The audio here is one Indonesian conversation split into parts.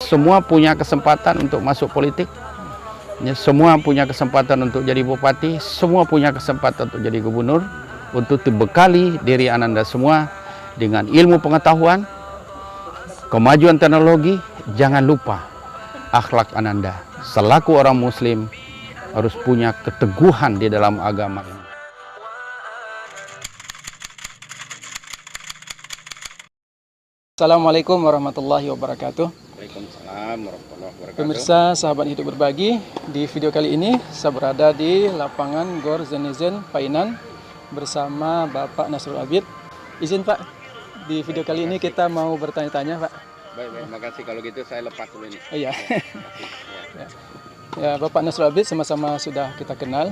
semua punya kesempatan untuk masuk politik, ya, semua punya kesempatan untuk jadi bupati, semua punya kesempatan untuk jadi gubernur, untuk dibekali diri Ananda semua dengan ilmu pengetahuan, kemajuan teknologi. Jangan lupa akhlak Ananda selaku orang muslim harus punya keteguhan di dalam agama ini. Assalamualaikum warahmatullahi wabarakatuh. Waalaikumsalam warahmatullahi wabarakatuh. Pemirsa sahabat hidup berbagi, di video kali ini saya berada di lapangan Gor Zenizen Painan bersama Bapak Nasrul Abid. Izin Pak, di video kali ini kita mau bertanya-tanya Pak. Baik, makasih. Kalau gitu saya lepas dulu ini. Oh iya. Ya, Bapak Nasrul Abid sama-sama sudah kita kenal.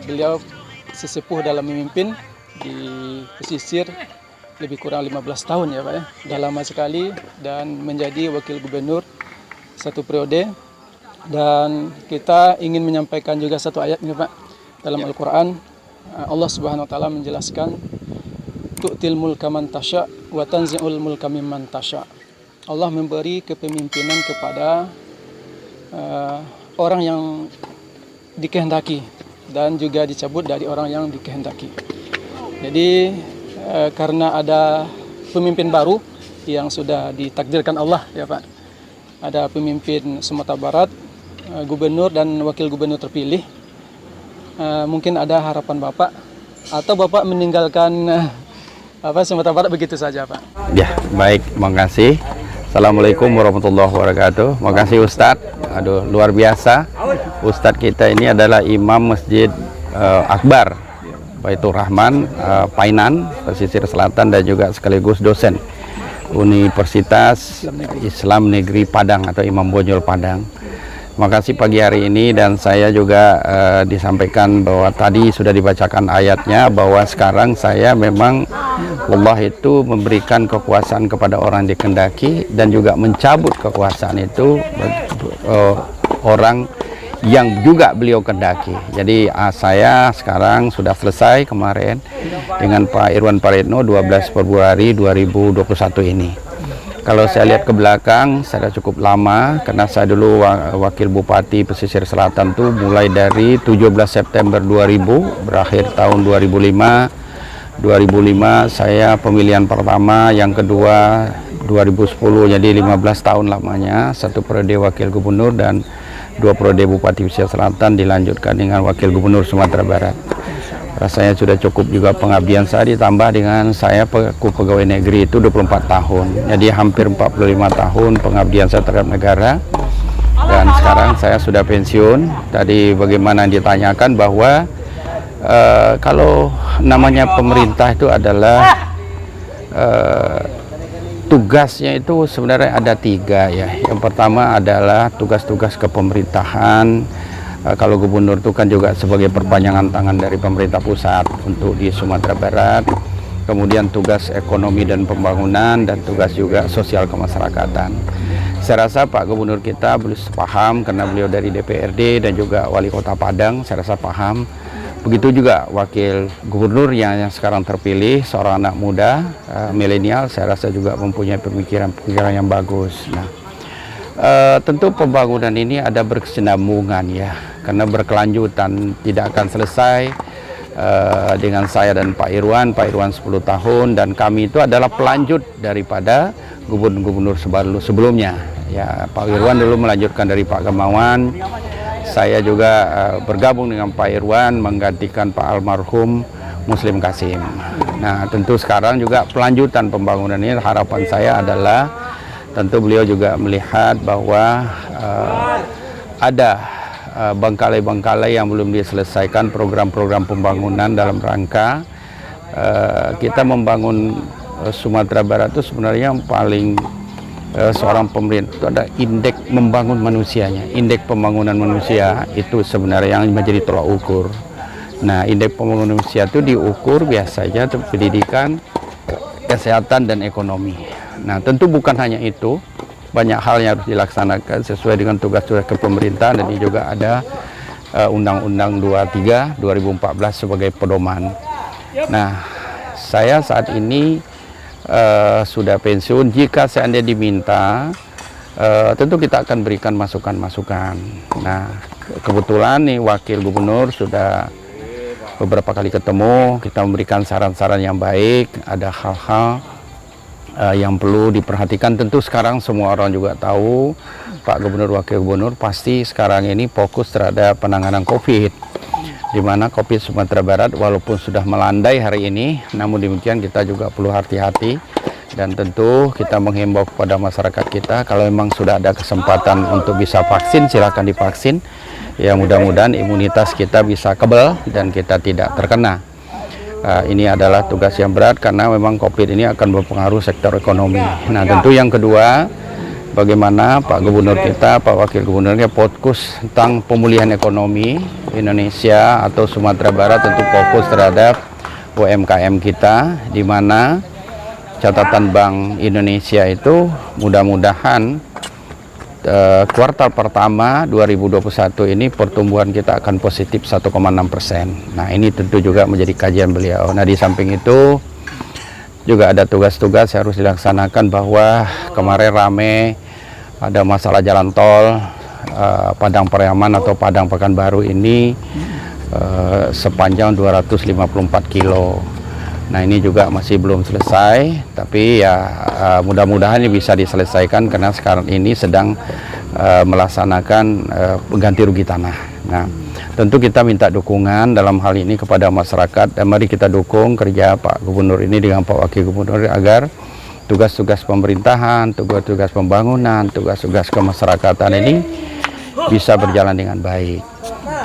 Beliau sesepuh dalam memimpin di pesisir lebih kurang 15 tahun ya Pak ya. Sudah lama sekali dan menjadi wakil gubernur satu periode. Dan kita ingin menyampaikan juga satu ayat nih Pak. Dalam Al-Quran Allah Subhanahu wa taala menjelaskan tu'til mulka man tasya wa tanzi'ul mulka mimman tasya. Allah memberi kepemimpinan kepada orang yang dikehendaki dan juga dicabut dari orang yang dikehendaki. Jadi karena ada pemimpin baru yang sudah ditakdirkan Allah ya Pak. Ada pemimpin Sumatera Barat, gubernur dan wakil gubernur terpilih. Mungkin ada harapan Bapak atau Bapak meninggalkan Sumatera Barat begitu saja Pak. Ya, baik, makasih. Assalamualaikum warahmatullahi wabarakatuh. Makasih Ustadz. Aduh, luar biasa. Ustadz kita ini adalah Imam Masjid Akbar Baitur Rahman Painan, pesisir selatan, dan juga sekaligus dosen Universitas Islam Negeri Padang atau Imam Bonjol Padang. Makasih pagi hari ini, dan saya juga disampaikan bahwa tadi sudah dibacakan ayatnya bahwa sekarang saya memang Allah itu memberikan kekuasaan kepada orang dikehendaki dan juga mencabut kekuasaan itu orang yang juga beliau kehendaki. Jadi saya sekarang sudah selesai kemarin dengan Pak Irwan Praetno 12 Februari 2021 ini. Kalau saya lihat ke belakang, saya cukup lama karena saya dulu wakil bupati pesisir selatan tuh mulai dari 17 September 2000 berakhir tahun 2005. 2005 saya pemilihan pertama, yang kedua 2010, jadi 15 tahun lamanya, satu periode wakil gubernur dan 2 periode bupati pesisir selatan, dilanjutkan dengan wakil gubernur Sumatera Barat. Rasanya sudah cukup juga pengabdian saya, ditambah dengan saya pegawai negeri itu 24 tahun. Jadi hampir 45 tahun pengabdian saya terhadap negara. Dan sekarang saya sudah pensiun. Tadi bagaimana ditanyakan bahwa kalau namanya pemerintah itu adalah tugasnya itu sebenarnya ada 3 ya. Yang pertama adalah tugas-tugas kepemerintahan. Kalau gubernur itu kan juga sebagai perpanjangan tangan dari pemerintah pusat untuk di Sumatera Barat. Kemudian tugas ekonomi dan pembangunan, dan tugas juga sosial kemasyarakatan. Saya rasa Pak Gubernur kita beliau paham karena beliau dari DPRD dan juga Wali Kota Padang, saya rasa paham. Begitu juga Wakil Gubernur yang sekarang terpilih, seorang anak muda, milenial, saya rasa juga mempunyai pemikiran yang bagus. Nah, tentu pembangunan ini ada berkesinambungan ya, karena berkelanjutan, tidak akan selesai dengan saya dan Pak Irwan 10 tahun, dan kami itu adalah pelanjut daripada gubernur-gubernur sebelumnya. Ya, Pak Irwan dulu melanjutkan dari Pak Gamawan. Saya juga bergabung dengan Pak Irwan menggantikan Pak almarhum Muslim Kasim. Nah, tentu sekarang juga pelanjutan pembangunan ini, harapan saya adalah tentu beliau juga melihat bahwa ada bengkalai-bengkalai yang belum diselesaikan, program-program pembangunan dalam rangka kita membangun Sumatera Barat itu sebenarnya yang paling seorang pemerintah itu ada indeks membangun manusianya, indeks pembangunan manusia itu sebenarnya yang menjadi tolak ukur. Nah, indeks pembangunan manusia itu diukur biasanya untuk pendidikan, kesehatan, dan ekonomi. Nah, tentu bukan hanya itu, banyak hal yang harus dilaksanakan sesuai dengan tugas-tugas kepemerintahan, dan ini juga ada Undang-Undang 23 2014 sebagai pedoman. Nah, saya saat ini sudah pensiun. Jika seandainya diminta tentu kita akan berikan masukan-masukan. Nah, kebetulan nih Wakil Gubernur sudah beberapa kali ketemu, kita memberikan saran-saran yang baik, ada hal-hal yang perlu diperhatikan. Tentu sekarang semua orang juga tahu, Pak Gubernur, Wakil Gubernur pasti sekarang ini fokus terhadap penanganan COVID, di mana COVID Sumatera Barat walaupun sudah melandai hari ini, namun demikian kita juga perlu hati-hati. Dan tentu kita menghimbau kepada masyarakat kita, kalau memang sudah ada kesempatan untuk bisa vaksin, silakan divaksin. Ya, mudah-mudahan imunitas kita bisa kebal dan kita tidak terkena. Ini adalah tugas yang berat karena memang COVID ini akan berpengaruh sektor ekonomi. Nah, tentu yang kedua, bagaimana Pak Gubernur kita, Pak Wakil Gubernurnya fokus tentang pemulihan ekonomi Indonesia atau Sumatera Barat, tentu fokus terhadap UMKM kita, di mana catatan Bank Indonesia itu mudah-mudahan kuartal pertama 2021 ini pertumbuhan kita akan positif 1,6%. Nah, ini tentu juga menjadi kajian beliau. Nah, di samping itu juga ada tugas-tugas yang harus dilaksanakan, bahwa kemarin rame ada masalah jalan tol Padang Pariaman atau Padang Pekanbaru ini sepanjang 254 kilo. Nah, ini juga masih belum selesai, tapi ya mudah-mudahan ini bisa diselesaikan karena sekarang ini sedang melaksanakan ganti rugi tanah. Nah, tentu kita minta dukungan dalam hal ini kepada masyarakat, dan mari kita dukung kerja Pak Gubernur ini dengan Pak Wakil Gubernur agar tugas-tugas pemerintahan, tugas-tugas pembangunan, tugas-tugas kemasyarakatan ini bisa berjalan dengan baik.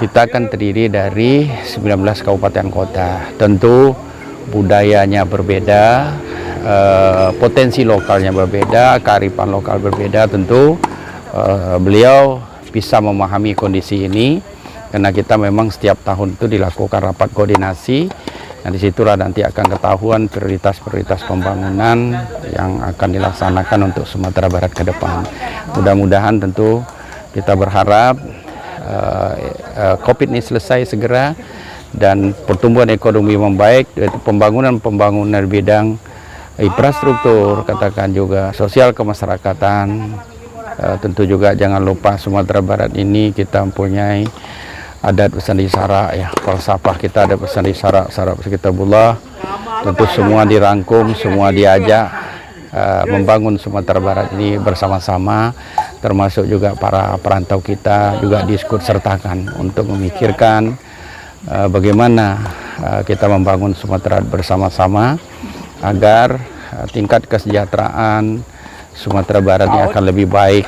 Kita akan terdiri dari 19 kabupaten kota. Tentu budayanya berbeda, potensi lokalnya berbeda, kearifan lokal berbeda. Tentu beliau bisa memahami kondisi ini, karena kita memang setiap tahun itu dilakukan rapat koordinasi. Nah, disitulah nanti akan ketahuan prioritas-prioritas pembangunan yang akan dilaksanakan untuk Sumatera Barat ke depan. Mudah-mudahan tentu kita berharap COVID ini selesai segera, dan pertumbuhan ekonomi membaik, yaitu pembangunan bidang infrastruktur, katakan juga sosial kemasyarakatan. Tentu juga jangan lupa Sumatera Barat ini kita mempunyai adat pesandi sara, ya, falsafah kita ada pesandi sara, sara kitabullah. Tentu semua dirangkum, semua diajak membangun Sumatera Barat ini bersama-sama, termasuk juga para perantau kita juga diikut sertakan untuk memikirkan bagaimana kita membangun Sumatera bersama-sama agar tingkat kesejahteraan Sumatera Barat ini akan lebih baik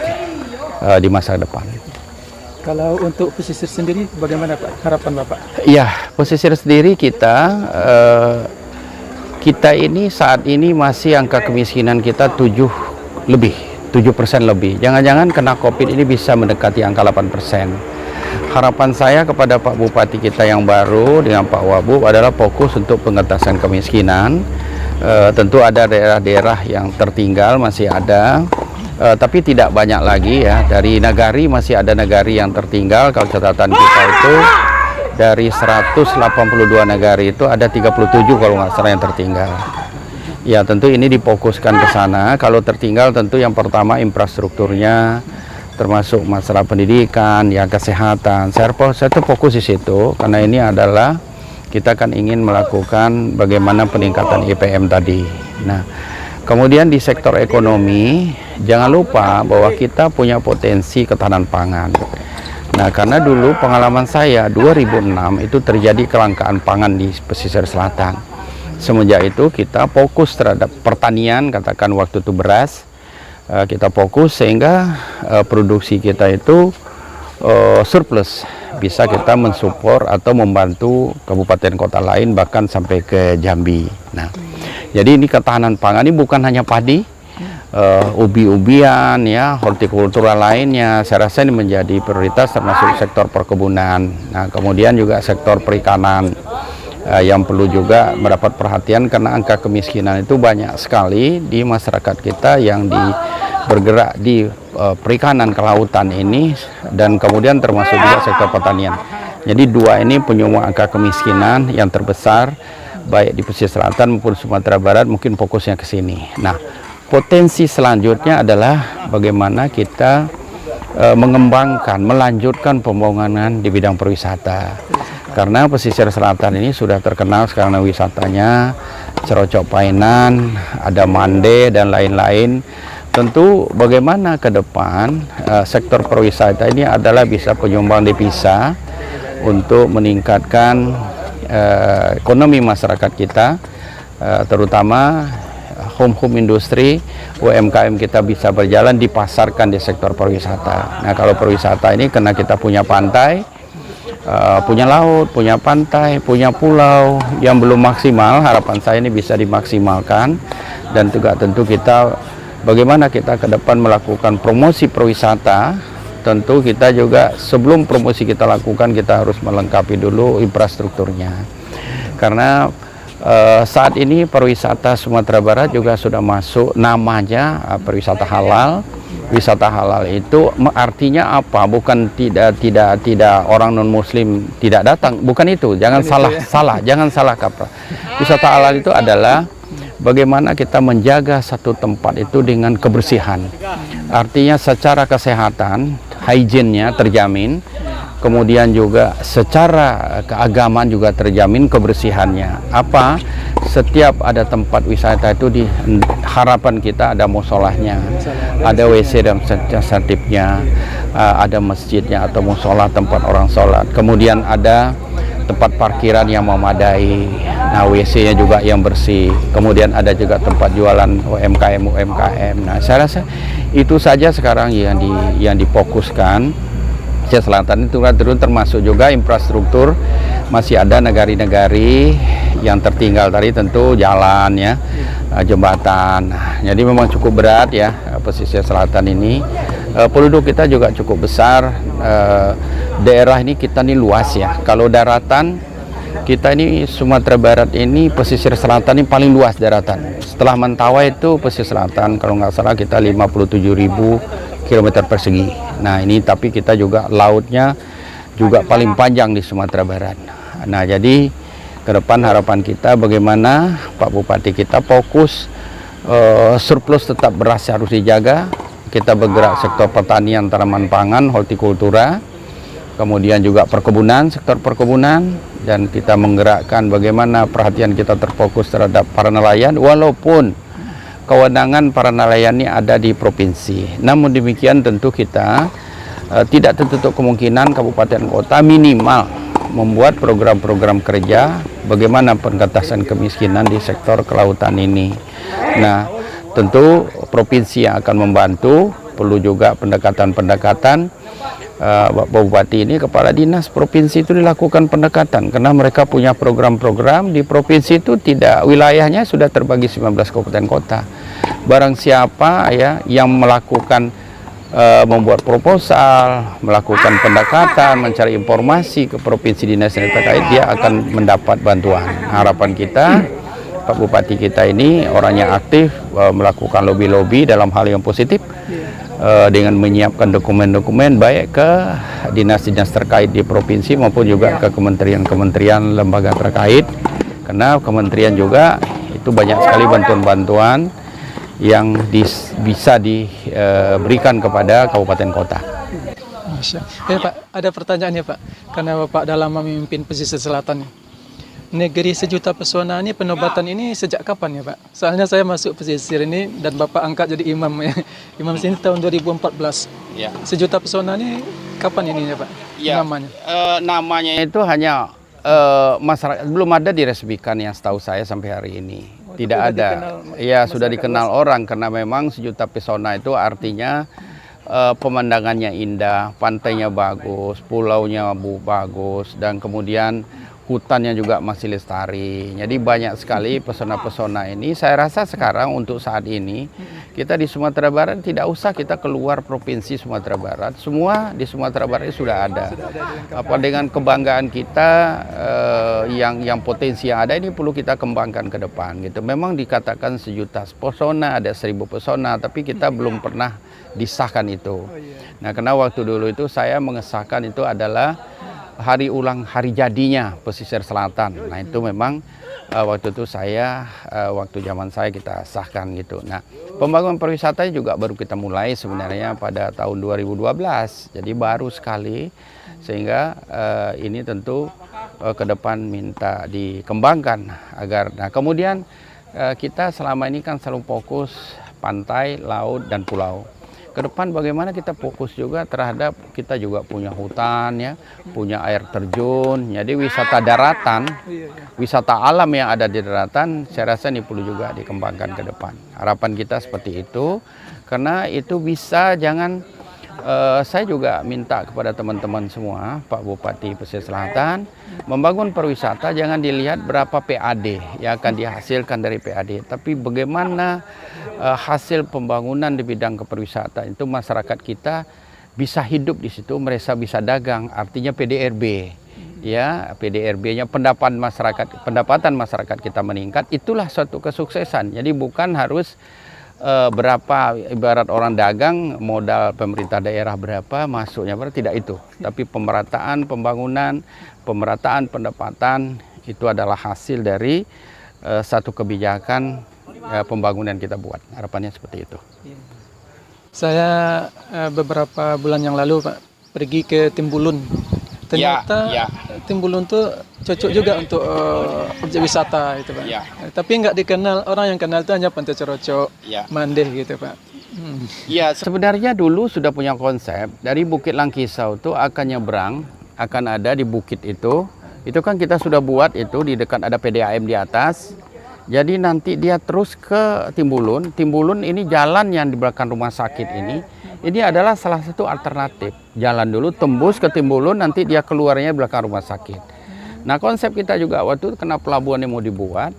di masa depan. Kalau untuk pesisir sendiri, bagaimana Pak harapan Bapak? Ya, pesisir sendiri kita ini saat ini masih angka kemiskinan kita 7% lebih. Jangan-jangan kena COVID ini bisa mendekati angka 8%. Harapan saya kepada Pak Bupati kita yang baru dengan Pak Wabub adalah fokus untuk pengentasan kemiskinan. Tentu ada daerah-daerah yang tertinggal, masih ada, tapi tidak banyak lagi ya. Dari nagari masih ada nagari yang tertinggal. Kalau catatan kita itu dari 182 nagari itu ada 37 kalau nggak salah yang tertinggal. Ya, tentu ini difokuskan ke sana. Kalau tertinggal tentu yang pertama infrastrukturnya, termasuk masalah pendidikan, ya, kesehatan. Saya tuh fokus di situ karena ini adalah kita kan ingin melakukan bagaimana peningkatan IPM tadi. Nah, kemudian di sektor ekonomi jangan lupa bahwa kita punya potensi ketahanan pangan. Nah, karena dulu pengalaman saya 2006 itu terjadi kelangkaan pangan di pesisir selatan. Semenjak itu kita fokus terhadap pertanian, katakan waktu itu beras. Kita fokus sehingga produksi kita itu surplus, bisa kita mensupport atau membantu kabupaten kota lain bahkan sampai ke Jambi. Nah, jadi ini ketahanan pangan ini bukan hanya padi, ubi-ubian, ya, hortikultura lainnya. Saya rasa ini menjadi prioritas, termasuk sektor perkebunan. Nah, kemudian juga sektor perikanan yang perlu juga mendapat perhatian karena angka kemiskinan itu banyak sekali di masyarakat kita yang bergerak di perikanan kelautan ini, dan kemudian termasuk juga sektor pertanian. Jadi dua ini penyumbang angka kemiskinan yang terbesar baik di pesisir selatan maupun Sumatera Barat, mungkin fokusnya ke sini. Nah, potensi selanjutnya adalah bagaimana kita mengembangkan, melanjutkan pembangunan di bidang pariwisata. Karena pesisir selatan ini sudah terkenal sekarang wisatanya, Cerocok Painan, ada Mande dan lain-lain. Tentu bagaimana ke depan sektor pariwisata ini adalah bisa penyumbang devisa untuk meningkatkan ekonomi masyarakat kita, terutama home industri, UMKM kita bisa berjalan dipasarkan di sektor pariwisata. Nah, kalau pariwisata ini karena kita punya pantai, punya laut, punya pantai, punya pulau yang belum maksimal, harapan saya ini bisa dimaksimalkan. Dan juga tentu kita bagaimana kita ke depan melakukan promosi pariwisata. Tentu kita juga sebelum promosi kita lakukan, kita harus melengkapi dulu infrastrukturnya. Karena saat ini pariwisata Sumatera Barat juga sudah masuk namanya pariwisata halal. Wisata halal itu artinya apa? Bukan tidak orang non muslim tidak datang, bukan itu. Jangan jangan salah kaprah. Wisata halal itu adalah bagaimana kita menjaga satu tempat itu dengan kebersihan. Artinya secara kesehatan, hygiene-nya terjamin. Kemudian juga secara keagamaan juga terjamin kebersihannya. Apa? Setiap ada tempat wisata itu di harapan kita ada musolahnya, ada WC dan sertipnya, ada masjidnya atau musola tempat orang sholat. Kemudian ada tempat parkiran yang memadai, nah WC-nya juga yang bersih. Kemudian ada juga tempat jualan UMKM. Nah, saya rasa itu saja sekarang yang difokuskan. Pesisir Selatan itu termasuk juga infrastruktur, masih ada negari-negari yang tertinggal tadi, tentu jalan ya, jembatan. Jadi memang cukup berat ya pesisir selatan ini. Penduduk kita juga cukup besar. Daerah ini kita ini luas ya. Kalau daratan kita ini Sumatera Barat ini pesisir selatan ini paling luas daratan. Setelah Mentawai itu pesisir selatan kalau nggak salah kita 57.000 km persegi. Nah ini tapi kita juga lautnya juga paling panjang di Sumatera Barat. Nah jadi ke depan harapan kita bagaimana Pak Bupati kita fokus surplus tetap beras harus dijaga. Kita bergerak sektor pertanian, tanaman pangan, hortikultura, kemudian juga perkebunan, sektor perkebunan, dan kita menggerakkan bagaimana perhatian kita terfokus terhadap para nelayan walaupun kewenangan para nelayan ini ada di provinsi. Namun demikian tentu kita tidak tertutup kemungkinan kabupaten kota minimal membuat program-program kerja bagaimana pengentasan kemiskinan di sektor kelautan ini. Nah, tentu provinsi yang akan membantu, perlu juga pendekatan-pendekatan. Bapak Bupati ini kepala dinas provinsi itu dilakukan pendekatan karena mereka punya program-program di provinsi itu tidak wilayahnya sudah terbagi 19 kabupaten kota. Barang siapa ya yang melakukan membuat proposal, melakukan pendekatan, mencari informasi ke provinsi dinas yang terkait, dia akan mendapat bantuan. Harapan kita Pak Bupati kita ini orangnya aktif, melakukan lobby-lobby dalam hal yang positif. Dengan menyiapkan dokumen-dokumen baik ke dinas-dinas terkait di provinsi maupun juga ke kementerian-kementerian lembaga terkait, karena kementerian juga itu banyak sekali bantuan-bantuan yang bisa diberikan kepada kabupaten kota. Pak, ada pertanyaan ya Pak, karena Bapak dalam memimpin pesisir selatan nih. Negeri Sejuta Pesona ini penobatan ini sejak kapan ya Pak? Soalnya saya masuk pesisir ini dan Bapak angkat jadi imam ya. Imam sini tahun 2014. Ya. Sejuta Pesona ini kapan ini ya Pak? Ya. Namanya? Namanya itu hanya masyarakat, belum ada diresmikan yang setahu saya sampai hari ini. Tidak ada. Ya sudah dikenal orang karena memang Sejuta Pesona itu artinya pemandangannya indah, pantainya bagus, pulaunya bagus, dan kemudian hutannya juga masih lestari. Jadi banyak sekali pesona-pesona ini. Saya rasa sekarang untuk saat ini kita di Sumatera Barat tidak usah kita keluar provinsi Sumatera Barat. Semua di Sumatera Barat sudah ada. Apa dengan kebanggaan kita yang potensi yang ada ini perlu kita kembangkan ke depan gitu. Memang dikatakan sejuta pesona, ada 1000 pesona, tapi kita belum pernah disahkan itu. Nah, karena waktu dulu itu saya mengesahkan itu adalah hari ulang hari jadinya pesisir selatan. Nah itu memang waktu itu waktu zaman saya kita sahkan gitu. Nah pembangunan pariwisata juga baru kita mulai sebenarnya pada tahun 2012. Jadi baru sekali, sehingga ini tentu ke depan minta dikembangkan agar. Nah kemudian kita selama ini kan selalu fokus pantai, laut, dan pulau. Ke depan bagaimana kita fokus juga terhadap kita juga punya hutan ya, punya air terjun. Jadi wisata daratan, wisata alam yang ada di daratan, saya rasa ini perlu juga dikembangkan ke depan. Harapan kita seperti itu, karena itu bisa saya juga minta kepada teman-teman semua, Pak Bupati Pesisir Selatan, membangun pariwisata jangan dilihat berapa PAD yang akan dihasilkan dari PAD, tapi bagaimana hasil pembangunan di bidang kepariwisataan itu masyarakat kita bisa hidup di situ, mereka bisa dagang, artinya PDRB. Ya, PDRB-nya pendapatan masyarakat kita meningkat, itulah suatu kesuksesan. Jadi bukan harus berapa, ibarat orang dagang modal pemerintah daerah berapa masuknya berapa, tidak itu, tapi pemerataan pembangunan, pemerataan pendapatan itu adalah hasil dari satu kebijakan pembangunan kita buat. Harapannya seperti itu. Saya beberapa bulan yang lalu Pak pergi ke Timbulun. Ternyata Timbulun tuh cocok juga untuk objek wisata itu Pak. Tapi nggak dikenal, orang yang kenal itu hanya Pantai Cerocok, Mandeh gitu Pak. Ya, sebenarnya dulu sudah punya konsep dari Bukit Langkisau itu akan nyebrang, akan ada di bukit itu. Itu kan kita sudah buat itu di dekat ada PDAM di atas. Jadi nanti dia terus ke Timbulun. Timbulun ini jalan yang di belakang rumah sakit ini. Ini adalah salah satu alternatif. Jalan dulu, tembus ke Timbulun, nanti dia keluarnya di belakang rumah sakit. Nah konsep kita juga waktu itu karena pelabuhan yang mau dibuat.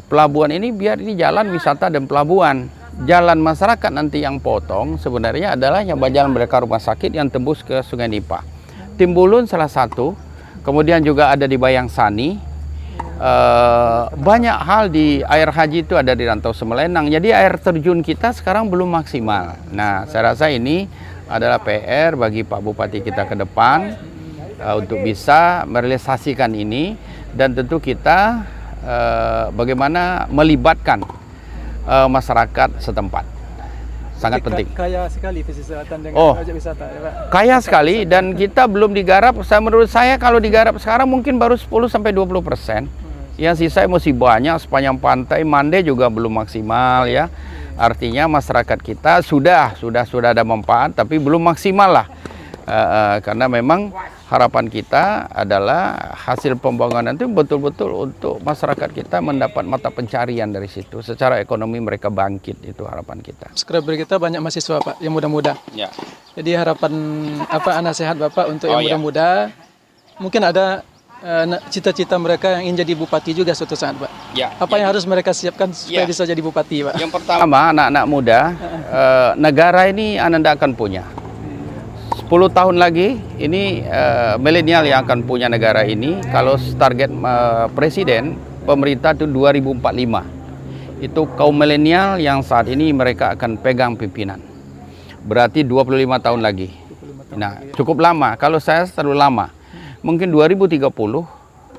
Pelabuhan ini biar ini jalan wisata dan pelabuhan. Jalan masyarakat nanti yang potong sebenarnya adalah yang jalan belakang rumah sakit yang tembus ke Sungai Nipah. Timbulun salah satu. Kemudian juga ada di Bayangsani. Banyak hal di air haji itu ada di Rantau Semelenang. Jadi air terjun kita sekarang belum maksimal. Nah, saya rasa ini adalah PR bagi Pak Bupati kita ke depan untuk bisa merealisasikan ini, dan tentu kita bagaimana melibatkan masyarakat setempat. Sangat penting. Kaya sekali pesisir selatan dengan objek wisata ya Pak. Kaya sekali, dan kita belum digarap. Menurut saya kalau digarap sekarang mungkin baru 10-20%. Yang sisa masih banyak sepanjang pantai. Mandeh juga belum maksimal ya. Artinya masyarakat kita sudah ada manfaat, tapi belum maksimal lah. Karena memang harapan kita adalah hasil pembangunan itu betul-betul untuk masyarakat kita mendapat mata pencarian dari situ. Secara ekonomi mereka bangkit, itu harapan kita. Subscriber kita banyak mahasiswa Pak yang muda-muda. Ya. Jadi harapan nasihat Bapak untuk yang muda-muda, mungkin ada cita-cita mereka yang ingin jadi bupati juga suatu saat Pak. Ya. Apa yang harus mereka siapkan supaya bisa jadi bupati Pak? Yang pertama, anak-anak muda, negara ini Anda akan punya. 10 tahun lagi ini milenial yang akan punya negara ini. Kalau target presiden pemerintah itu 2045. Itu kaum milenial yang saat ini mereka akan pegang pimpinan. Berarti 25 tahun lagi. Nah, cukup lama. Kalau saya terlalu lama. Mungkin 2030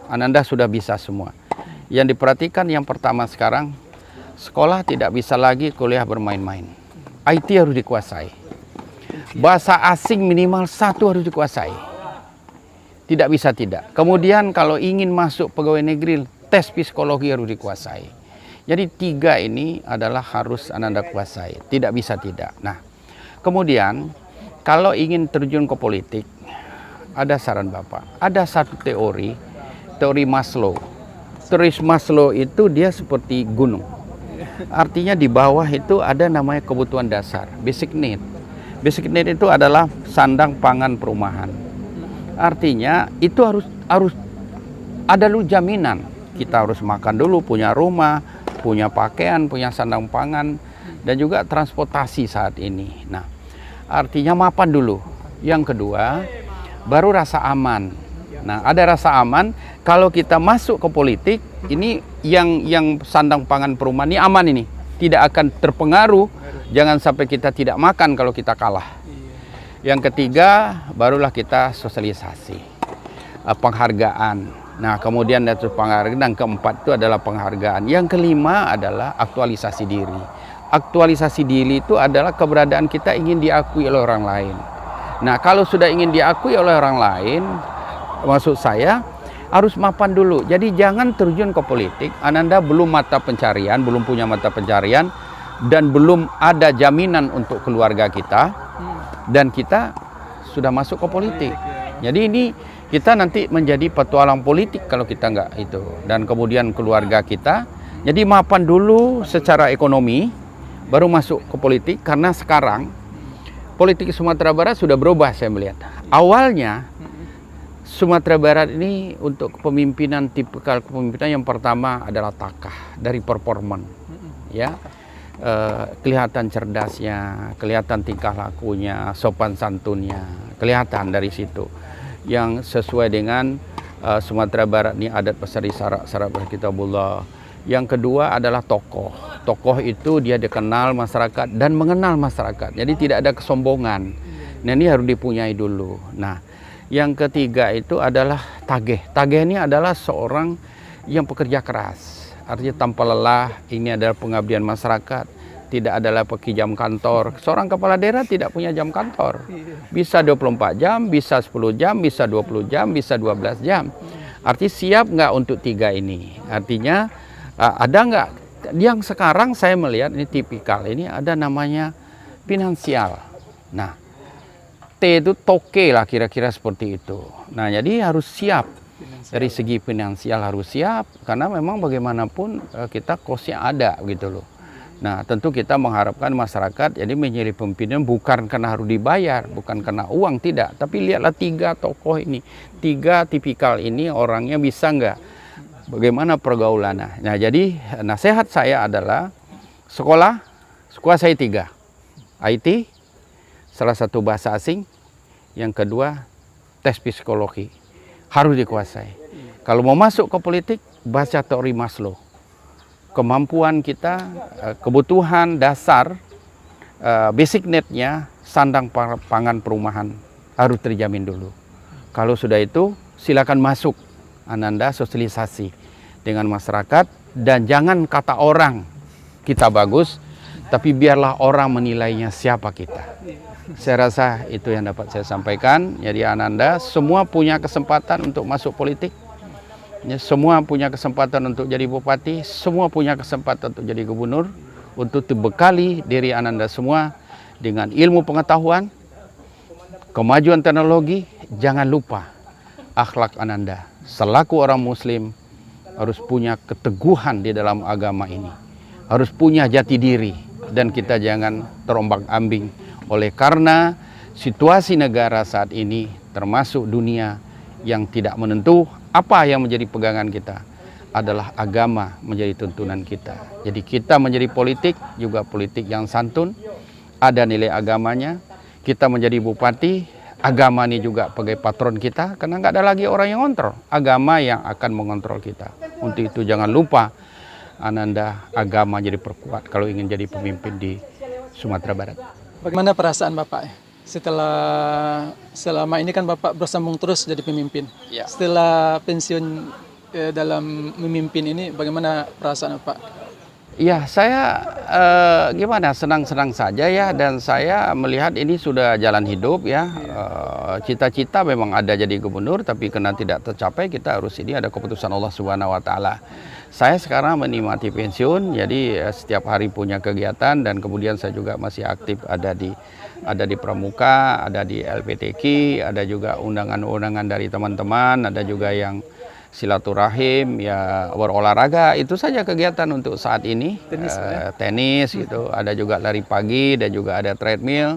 Anda sudah bisa semua. Yang diperhatikan yang pertama sekarang, sekolah tidak bisa lagi kuliah bermain-main. IT harus dikuasai. Bahasa asing minimal 1 harus dikuasai. Tidak bisa tidak. Kemudian kalau ingin masuk pegawai negeri, tes psikologi harus dikuasai. Jadi 3 ini adalah harus Anda kuasai. Tidak bisa tidak. Nah, kemudian kalau ingin terjun ke politik, ada saran Bapak. Ada satu teori Maslow. Teori Maslow itu dia seperti gunung. Artinya di bawah itu ada namanya kebutuhan dasar, basic need. Basic need itu adalah sandang, pangan, perumahan. Artinya itu harus ada dulu jaminan. Kita harus makan dulu, punya rumah, punya pakaian, punya sandang pangan, dan juga transportasi saat ini. Nah, artinya mapan dulu. Yang kedua, baru rasa aman. Nah, ada rasa aman. Kalau kita masuk ke politik, ini yang sandang pangan perumahan ini aman ini. Tidak akan terpengaruh. Jangan sampai kita tidak makan kalau kita kalah. Yang ketiga, barulah kita sosialisasi. penghargaan. Nah, kemudian dari penghargaan, dan keempat itu adalah penghargaan. Yang kelima adalah aktualisasi diri. Aktualisasi diri itu adalah keberadaan kita ingin diakui oleh orang lain. Nah, kalau sudah ingin diakui oleh orang lain, maksud saya harus mapan dulu. Jadi jangan terjun ke politik, Ananda belum mata pencarian, belum punya mata pencarian, dan belum ada jaminan untuk keluarga kita, dan kita sudah masuk ke politik. Jadi ini kita nanti menjadi petualang politik kalau kita nggak itu. Dan kemudian keluarga kita. Jadi mapan dulu secara ekonomi, baru masuk ke politik. Karena sekarang politik Sumatera Barat sudah berubah saya melihat. Awalnya Sumatera Barat ini untuk kepemimpinan, tipikal kepemimpinan yang pertama adalah takah dari performan. Ya. Kelihatan cerdasnya, kelihatan tingkah lakunya, sopan santunnya, kelihatan dari situ. Yang sesuai dengan Sumatera Barat ini adat pesari syarat berkitabullah. Yang kedua adalah tokoh. Tokoh itu dia dikenal masyarakat dan mengenal masyarakat. Jadi tidak ada kesombongan. Nah, ini harus dipunyai dulu. Nah, yang ketiga itu adalah tageh. Tageh ini adalah seorang yang pekerja keras. Artinya tanpa lelah, ini adalah pengabdian masyarakat. Tidak adalah pergi jam kantor. Seorang kepala daerah tidak punya jam kantor. Bisa 24 jam, bisa 10 jam, bisa 20 jam, bisa 12 jam. Artinya siap nggak untuk tiga ini? Artinya ada nggak? Yang sekarang saya melihat ini tipikal, ini ada namanya finansial. Nah, T itu toke lah kira-kira seperti itu. Nah, jadi harus siap. Dari segi finansial harus siap. Karena memang bagaimanapun kita kosnya ada gitu loh. Nah, tentu kita mengharapkan masyarakat jadi menjadi pimpinan bukan karena harus dibayar, bukan karena uang, tidak. Tapi lihatlah tiga tokoh ini, tiga tipikal ini orangnya bisa nggak? Bagaimana pergaulannya? Nah, jadi nasihat saya adalah sekolah, kuasai tiga. IT, salah satu bahasa asing. Yang kedua, tes psikologi. Harus dikuasai. Kalau mau masuk ke politik, baca teori Maslow. Kemampuan kita, kebutuhan dasar, basic need-nya, sandang pangan perumahan harus terjamin dulu. Kalau sudah itu, silakan masuk Ananda sosialisasi dengan masyarakat dan jangan kata orang kita bagus, tapi biarlah orang menilainya siapa kita. Saya rasa itu yang dapat saya sampaikan. Jadi Ananda semua punya kesempatan untuk masuk politik. Ya, semua punya kesempatan untuk jadi bupati, semua punya kesempatan untuk jadi gubernur, untuk dibekali diri Ananda semua dengan ilmu pengetahuan, kemajuan teknologi. Jangan lupa akhlak Ananda. Selaku orang muslim harus punya keteguhan di dalam agama ini. Harus punya jati diri dan kita jangan terombang-ambing oleh karena situasi negara saat ini termasuk dunia yang tidak menentu. Apa yang menjadi pegangan kita adalah agama menjadi tuntunan kita. Jadi kita menjadi politik juga politik yang santun, ada nilai agamanya. Kita menjadi bupati, agama ini juga sebagai patron kita karena nggak ada lagi orang yang ngontrol. Agama yang akan mengontrol kita. Untuk itu jangan lupa Ananda agama jadi perkuat kalau ingin jadi pemimpin di Sumatera Barat. Bagaimana perasaan Bapak? Selama ini kan Bapak bersambung terus jadi pemimpin. Ya. Setelah pensiun dalam memimpin ini, bagaimana perasaan Bapak? Ya, saya gimana senang-senang saja ya, dan saya melihat ini sudah jalan hidup ya. Cita-cita memang ada jadi gubernur, tapi karena tidak tercapai kita harus ini ada keputusan Allah Subhanahu Wa Taala. Saya sekarang menikmati pensiun, jadi setiap hari punya kegiatan dan kemudian saya juga masih aktif ada di Pramuka, ada di LPTQ, ada juga undangan-undangan dari teman-teman, ada juga yang silaturahim, ya berolahraga, itu saja kegiatan untuk saat ini. Tenis gitu, ada juga lari pagi dan juga ada treadmill.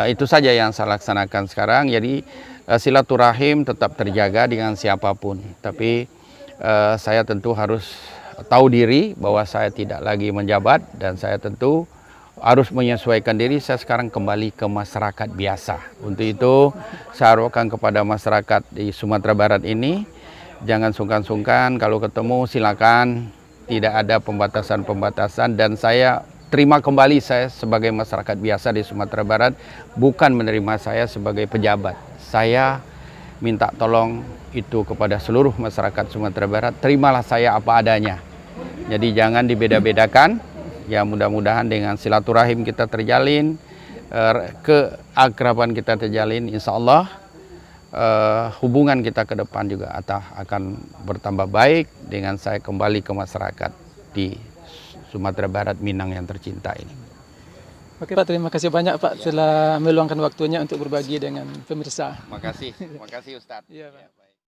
Itu saja yang saya laksanakan sekarang. Jadi silaturahim tetap terjaga dengan siapapun. Tapi saya tentu harus tahu diri bahwa saya tidak lagi menjabat dan saya tentu harus menyesuaikan diri. Saya sekarang kembali ke masyarakat biasa. Untuk itu saya harapkan kepada masyarakat di Sumatera Barat ini, jangan sungkan-sungkan, kalau ketemu silakan, tidak ada pembatasan-pembatasan, dan saya terima kembali saya sebagai masyarakat biasa di Sumatera Barat, bukan menerima saya sebagai pejabat. Saya minta tolong itu kepada seluruh masyarakat Sumatera Barat, terimalah saya apa adanya. Jadi jangan dibeda-bedakan. Ya mudah-mudahan dengan silaturahim kita terjalin, keakraban kita terjalin, insya Allah hubungan kita ke depan juga akan bertambah baik dengan saya kembali ke masyarakat di Sumatera Barat, Minang yang tercinta ini. Oke Pak, terima kasih banyak Pak telah meluangkan waktunya untuk berbagi dengan pemirsa. Makasih Ustadz. Iya Pak.